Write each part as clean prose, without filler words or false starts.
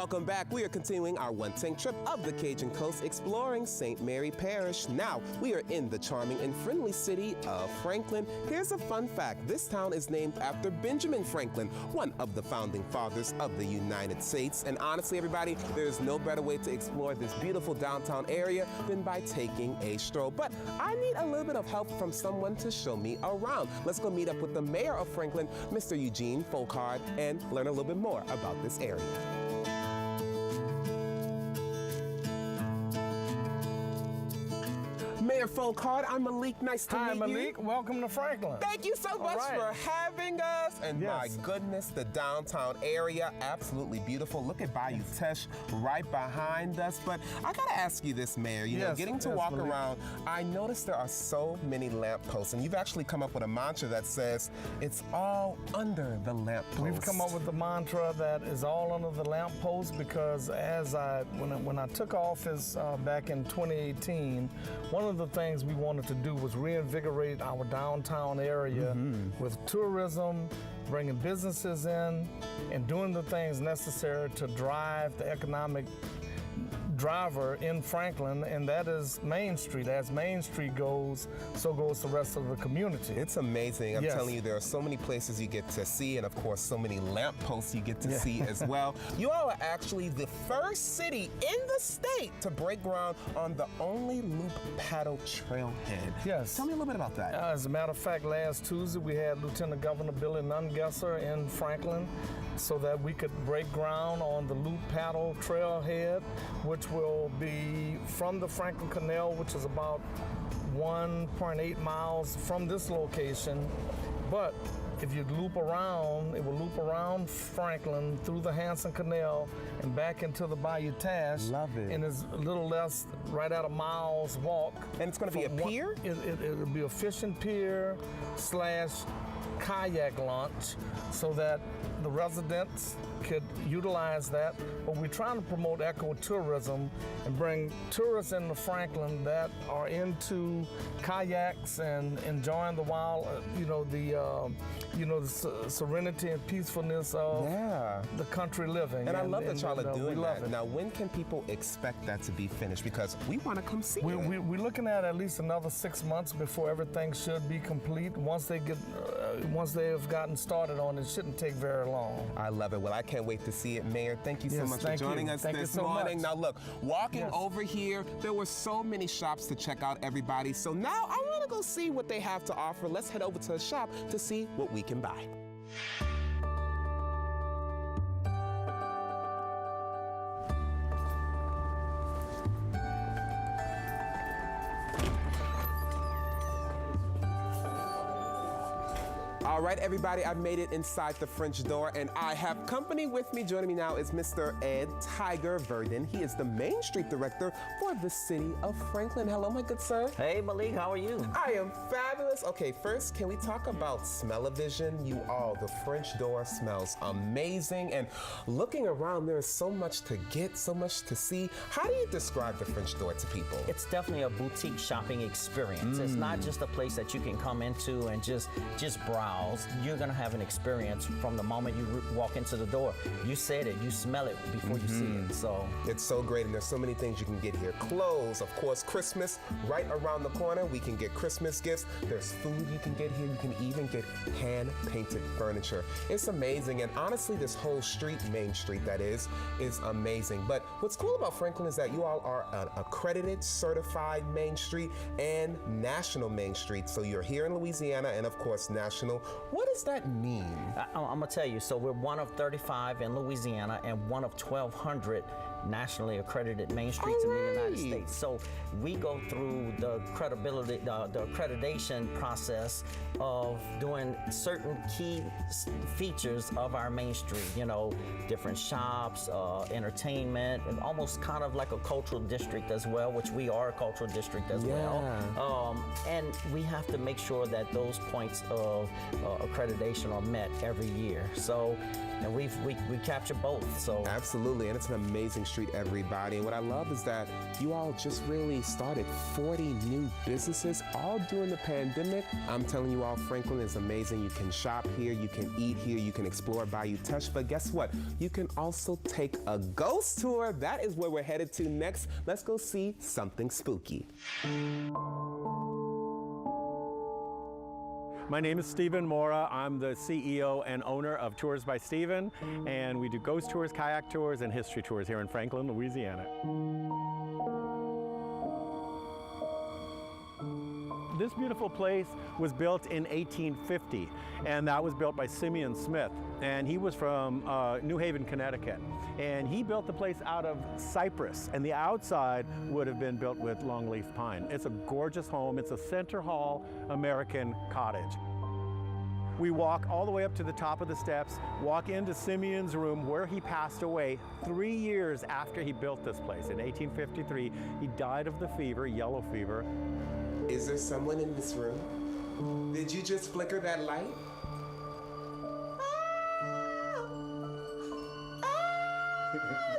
Welcome back. We are continuing our one-tank trip of the Cajun Coast, exploring St. Mary Parish. Now, we are in the charming and friendly city of Franklin. Here's a fun fact. This town is named after Benjamin Franklin, one of the founding fathers of the United States. And honestly, everybody, there's no better way to explore this beautiful downtown area than by taking a stroll. But I need a little bit of help from someone to show me around. Let's go meet up with the mayor of Franklin, Mr. Eugene Folcard, and learn a little bit more about this area. Mayor Folcard, I'm Malik. Nice to meet you. Hi, Malik. Welcome to Franklin. Thank you so much for having us. And my Yes. goodness, the downtown area, absolutely beautiful. Look at Bayou Teche right behind us. But I gotta ask you this, Mayor. You know, getting to walk around, I noticed there are so many lampposts, and you've actually come up with a mantra that says it's all under the lamppost. We've come up with the mantra that is all under the lamppost because when I took office back in 2018, one of the things we wanted to do was reinvigorate our downtown area with tourism, bringing businesses in, and doing the things necessary to drive the economic driver in Franklin, and that is Main Street. As Main Street goes, so goes the rest of the community. It's amazing. I'm telling you, there are so many places you get to see, and of course, so many lampposts you get to see as well. You all are actually the first city in the state to break ground on the only loop paddle trailhead. Yes. Tell me a little bit about that. As a matter of fact, last Tuesday we had Lieutenant Governor Billy Nungesser in Franklin so that we could break ground on the loop paddle trailhead, which will be from the Franklin Canal, which is about 1.8 miles from this location. But if you loop around, it will loop around Franklin through the Hanson Canal and back into the Bayou Teche. Love it. And it's a little less, right at a mile's walk. And it's going to be a pier? It'll be a fishing pier / kayak launch so that the residents could utilize that. But we're trying to promote ecotourism and bring tourists into Franklin that are into kayaks and enjoying the wild, the serenity and peacefulness of the country living. And I love that y'all are doing that. Now, when can people expect that to be finished? Because we want to come see it. We're looking at least another 6 months before everything should be complete. Once they have gotten started on it, shouldn't take very long. I love it. Well, I can't wait to see it, Mayor. Thank you so much for joining us this morning. Now, look, walking over here, there were so many shops to check out, everybody. So now I want to go see what they have to offer. Let's head over to the shop to see what we can buy. All right, everybody, I've made it inside the French door, and I have company with me. Joining me now is Mr. Ed Tiger Verdon. He is the Main Street Director for the city of Franklin. Hello, my good sir. Hey, Malik, how are you? I am fabulous. Okay, first, can we talk about smell-o-vision? You all, the French door smells amazing, and looking around, there is so much to get, so much to see. How do you describe the French door to people? It's definitely a boutique shopping experience. It's not just a place that you can come into and just browse. You're gonna have an experience from the moment you walk into the door. You said it, you smell it before you see it. So it's so great, and there's so many things you can get here. Clothes, of course, Christmas right around the corner. We can get Christmas gifts. There's food you can get here. You can even get hand-painted furniture. It's amazing, and honestly, this whole street, Main Street that is amazing. But what's cool about Franklin is that you all are an accredited, certified Main Street and national Main Street. So you're here in Louisiana and, of course, national. What does that mean? I'm gonna tell you, so we're one of 35 in Louisiana and one of 1,200 nationally accredited Main Streets in the United States. So we go through the accreditation process of doing certain key features of our Main Street, you know, different shops, entertainment, and almost kind of like a cultural district as well, which we are a cultural district as well. And we have to make sure that those points of accreditation are met every year. So, and we capture both. So absolutely, and it's an amazing street. Street, everybody. And what I love is that you all just really started 40 new businesses all during the pandemic. I'm telling you all, Franklin is amazing. You can shop here, you can eat here, you can explore Bayou Teche, but guess what? You can also take a ghost tour. That is where we're headed to next. Let's go see something spooky. My name is Stephen Mora. I'm the CEO and owner of Tours by Stephen, and we do ghost tours, kayak tours, and history tours here in Franklin, Louisiana. This beautiful place was built in 1850, and that was built by Simeon Smith, and he was from New Haven, Connecticut. And he built the place out of cypress, and the outside would have been built with longleaf pine. It's a gorgeous home. It's a center hall American cottage. We walk all the way up to the top of the steps, walk into Simeon's room where he passed away 3 years after he built this place. In 1853, he died of the fever, yellow fever. Is there someone in this room? Did you just flicker that light?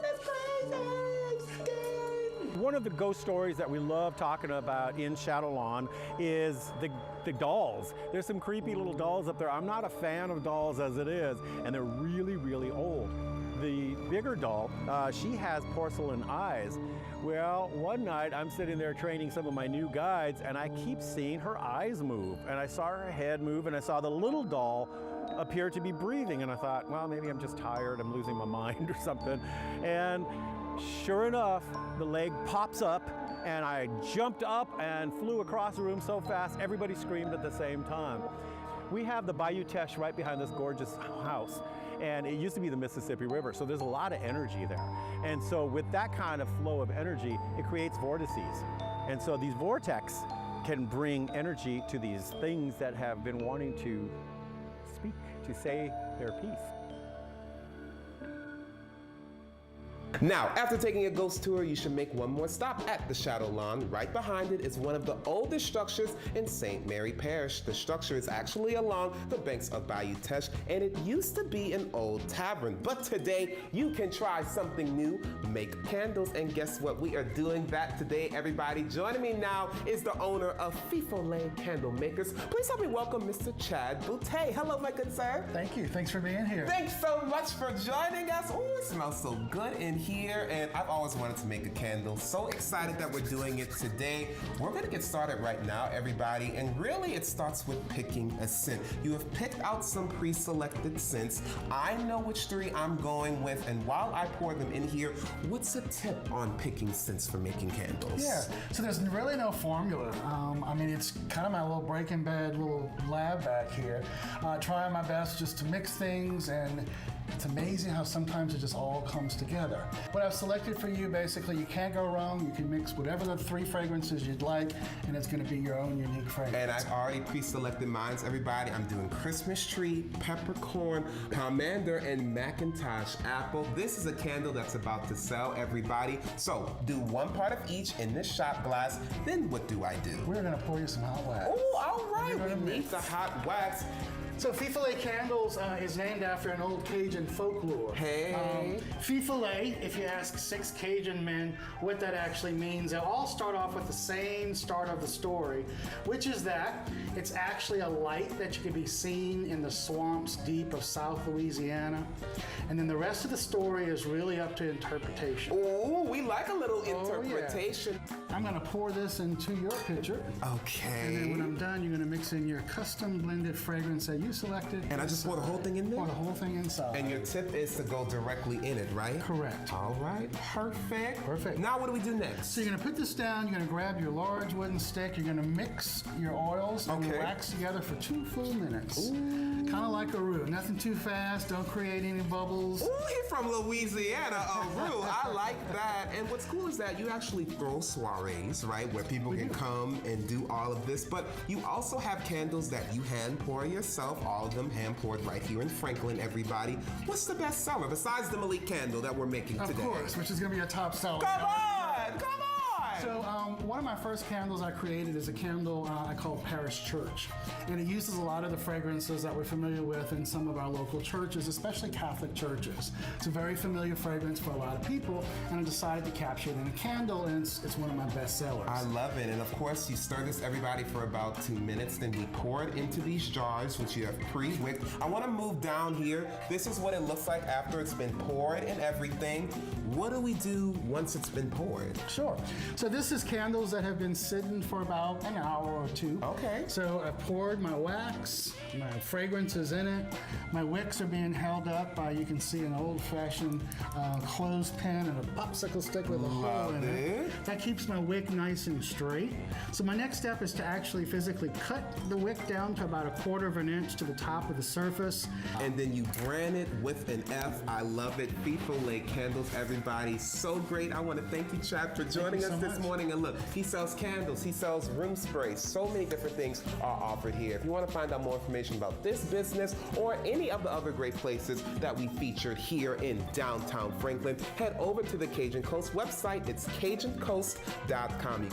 That's crazy. I'm scared. One of the ghost stories that we love talking about in Shadow Lawn is the dolls. There's some creepy little dolls up there. I'm not a fan of dolls as it is, and they're really, really old. The bigger doll, she has porcelain eyes. Well, one night I'm sitting there training some of my new guides, and I keep seeing her eyes move, and I saw her head move, and I saw the little doll appear to be breathing, and I thought, well, maybe I'm just tired, I'm losing my mind or something. And sure enough, the leg pops up, and I jumped up and flew across the room so fast, everybody screamed at the same time. We have the Bayou Teche right behind this gorgeous house, and it used to be the Mississippi River, so there's a lot of energy there. And so with that kind of flow of energy, it creates vortices. And so these vortex can bring energy to these things that have been wanting to speak, to say their piece. Now, after taking a ghost tour, you should make one more stop at the Shadow Lawn. Right behind it is one of the oldest structures in St. Mary Parish. The structure is actually along the banks of Bayou Teche, and it used to be an old tavern. But today, you can try something new, make candles, and guess what? We are doing that today, everybody. Joining me now is the owner of FIFOLET Candle Makers. Please help me welcome Mr. Chad Boutte. Hello, my good sir. Thank you. Thanks for being here. Thanks so much for joining us. Oh, it smells so good in here, and I've always wanted to make a candle. So excited that we're doing it today. We're gonna get started right now, everybody, and really it starts with picking a scent. You have picked out some pre-selected scents. I know which three I'm going with, and while I pour them in here, what's a tip on picking scents for making candles? Yeah, so there's really no formula. I mean, it's kind of my little Breaking Bad little lab back here. Trying my best just to mix things, and it's amazing how sometimes it just all comes together. What I've selected for you, basically, you can't go wrong. You can mix whatever the three fragrances you'd like, and it's gonna be your own unique fragrance. And I've already pre-selected mine, everybody. I'm doing Christmas tree, peppercorn, pomander, and Macintosh apple. This is a candle that's about to sell, everybody. So do one part of each in this shot glass. Then what do I do? We're gonna pour you some hot wax. Oh, all right, You're gonna we need mix. the hot wax. So FIFOLET Candles is named after an old Cajun folklore. Hey. FIFOLET, if you ask 6 Cajun men what that actually means, they'll all start off with the same start of the story, which is that it's actually a light that you can be seen in the swamps deep of South Louisiana. And then the rest of the story is really up to interpretation. Oh, we like a little yeah. interpretation. I'm gonna pour this into your pitcher. Okay. And then when I'm done, you're gonna mix in your custom blended fragrance that you selected. And I just pour the whole thing in there? Pour the whole thing inside. And your tip is to go directly in it, right? Correct. All right, perfect. Perfect. Now what do we do next? So you're gonna put this down, you're gonna grab your large wooden stick, you're gonna mix your oils and your Okay. wax together for 2 full minutes. Kind of like a roux, nothing too fast, don't create any bubbles. Ooh, he from Louisiana, a roux. I like that. And what's cool is that you actually throw soirees, right, where people can come and do all of this. But you also have candles that you hand pour yourself, all of them hand poured right here in Franklin, everybody. What's the best seller besides the Malik candle that we're making Of today? course, which is gonna be a top seller. Come on, come on. So one of my first candles I created is a candle I call Parish Church. And it uses a lot of the fragrances that we're familiar with in some of our local churches, especially Catholic churches. It's a very familiar fragrance for a lot of people, and I decided to capture it in a candle, and it's one of my best sellers. I love it. And of course, you stir this, everybody, for about 2 minutes. Then we pour it into these jars, which you have pre-wicked. I want to move down here. This is what it looks like after it's been poured and everything. What do we do once it's been poured? Sure. So this is candles that have been sitting for about an hour or two. Okay. So I poured my wax, my fragrance is in it. My wicks are being held up by, you can see, an old-fashioned clothespin and a popsicle stick with a hole in it. That keeps my wick nice and straight. So my next step is to actually physically cut the wick down to about 1/4 of an inch to the top of the surface. And then you brand it with an F. I love it. FIFOLET Candles, everybody. So great. I want to thank you, Chad, for joining us this morning. And look, he sells candles. He sells room sprays. So many different things are offered here. If you want to find out more information about this business or any of the other great places that we featured here in downtown Franklin, head over to the Cajun Coast website. It's CajunCoast.com.